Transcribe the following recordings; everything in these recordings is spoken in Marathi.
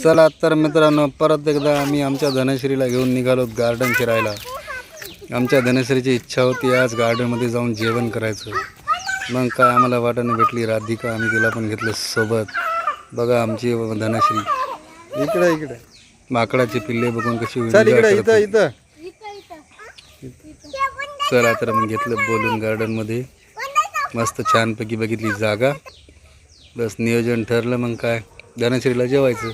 चला तर मित्रांनो, परत एकदा आम्ही आमच्या धनश्रीला घेऊन निघालो गार्डन फिरायला. आमच्या धनश्रीची इच्छा होती आज गार्डनमध्ये जाऊन जेवण करायचं. मग काय आम्हाला वाटाने भेटली राधिका, आम्ही तिला पण घेतलं सोबत. बघा आमची धनश्री इकडे इकडे माकडाची पिल्ले बघून कशी. चला तर मग घेतलं बोलून गार्डनमध्ये. मस्त छानपैकी बघितली जागा, बस नियोजन ठरलं. मग काय धनश्रीला जेवायचं.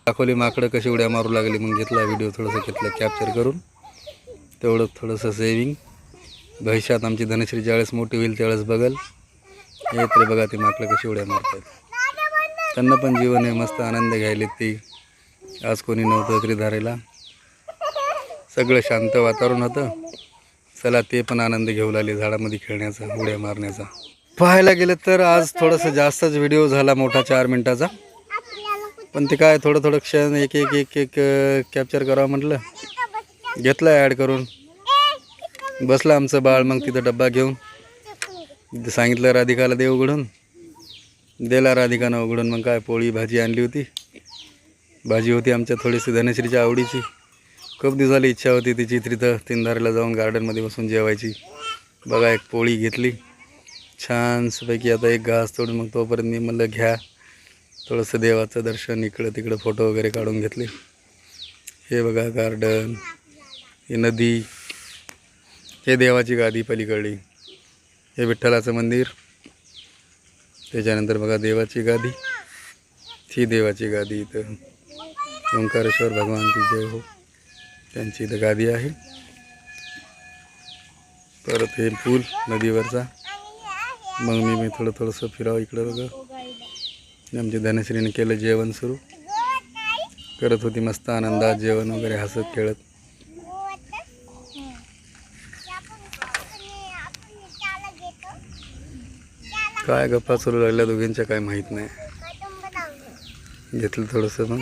दाखवली माकडं कशी उड्या मारू लागली. मग घेतला व्हिडिओ, थोडंसं घेतलं कॅप्चर करून. तेवढं थोडंसं सेविंग. भविष्यात आमची धनश्री ज्यावेळेस मोठी होईल त्यावेळेस बघल. येत रे बघा ते माकडं कशी उड्या मारतात. त्यांना पण जीवन आहे, मस्त आनंद घ्यायले ती. आज कोणी नव्हतं तरी धारायला, सगळं शांत वातावरण होतं. चला ते पण आनंद घेऊ लागले झाडामध्ये खेळण्याचा, उड्या मारण्याचा. पाहायला गेलं तर आज थोडंसं जास्तच व्हिडिओ झाला, मोठा 4 मिनिटाचा. पण ते काय थोडं थोडं क्षण एक एक एक एक कॅप्चर करावं म्हटलं. घेतलं ॲड करून. बसलं आमचं बाळ मग तिथं डब्बा घेऊन. सांगितलं राधिकाला दे उघडून, दिला राधिकानं उघडून. मग काय पोळी भाजी आणली होती. भाजी होती आमच्या थोडीशी धनश्रीच्या आवडीची. खूप दिवस झाली इच्छा होती तिची तिथं तीनधारेला जाऊन गार्डनमध्ये बसून जेवायची. बघा एक पोळी घेतली छानपैकी. आता एक घास तोडून मग तोपर्यंत मी म्हणलं घ्या थोडंसं देवाचं दर्शन. इकडं तिकडं फोटो वगैरे काढून घेतले. हे बघा गार्डन, हे नदी, हे देवाची गादी पलीकडली, हे विठ्ठलाचं मंदिर. त्याच्यानंतर बघा देवाची गादी, ही देवाची गादी. इथं ओंकारेश्वर भगवान की जय हो, त्यांची इथं गादी आहे. परत हे पूल नदीवरचा. मग मी थोडंसं फिरावं इकडं बघा. आमच्या धनश्रीने केलं जेवण सुरू. करत होती मस्त आनंदात जेवण वगैरे, हसत खेळत. काय गप्पा सुरू लागल्या दोघींच्या काय माहीत नाही. घेतलं थोडंसं मग.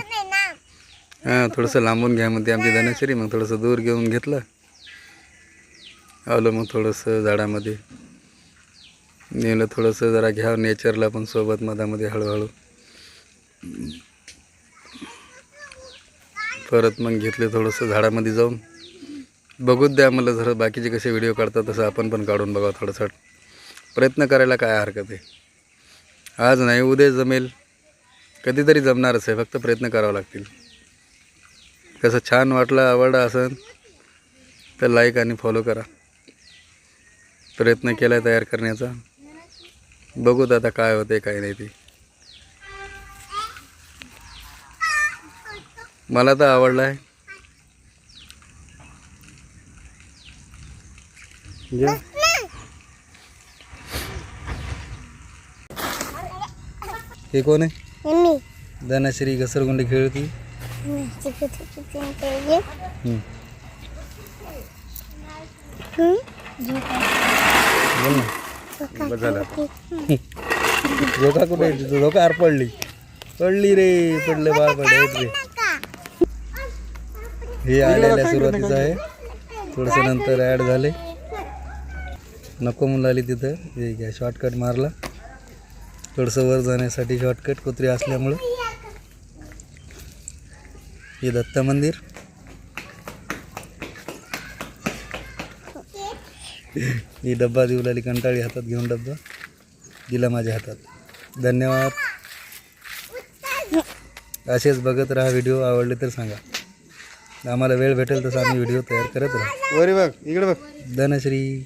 हां थोडंसं लांबून घ्या म्हणते आमची धनश्री. मग थोडंसं दूर घेऊन घेतलं. आलो मग थोडंसं झाडामध्ये नेलं. थोडंसं जरा घ्या नेचरला पण सोबत मधामध्ये हळूहळू. परत मग घेतले थोडंसं झाडामध्ये जाऊन. बघूच द्या मला जरा बाकीचे कसे व्हिडिओ काढतात तसं आपण पण काढून बघा. थोडंसं प्रयत्न करायला काय हरकत आहे. आज नाही उद्या जमेल, कधीतरी जमणारच आहे. फक्त प्रयत्न करावे लागतील. कसं छान वाटलं, आवडलं असेल तर लाईक आणि फॉलो करा. प्रयत्न केला तयार करण्याचा. बघूत आता काय होते काय नाही ते. मला तर आवडलं आहे. हे कोण आहे? धनश्री घसरगुंडी खेळती. झोका कुठे? झोका आर पडली रे, पडलं बाळ पडलं रे. हे आलेल्या सुरुवातीचं आहे, थोडंसं नंतर ॲड झाले. नको म्हणून आली तिथं. हे घ्या शॉर्टकट मारला थोडंसं वर जाण्यासाठी. शॉर्टकट कुत्री असल्यामुळं. हे दत्त मंदिर. ही डब्बा देऊ लागली कंटाळी. हातात घेऊन डब्बा दिला माझ्या हातात. धन्यवाद. असेच बघत राहा व्हिडिओ. आवडले तर सांगा. आम्हाला वेळ भेटेल तसं आम्ही व्हिडिओ तयार करत राहू. वरी बघ इकडे बघ धनश्री.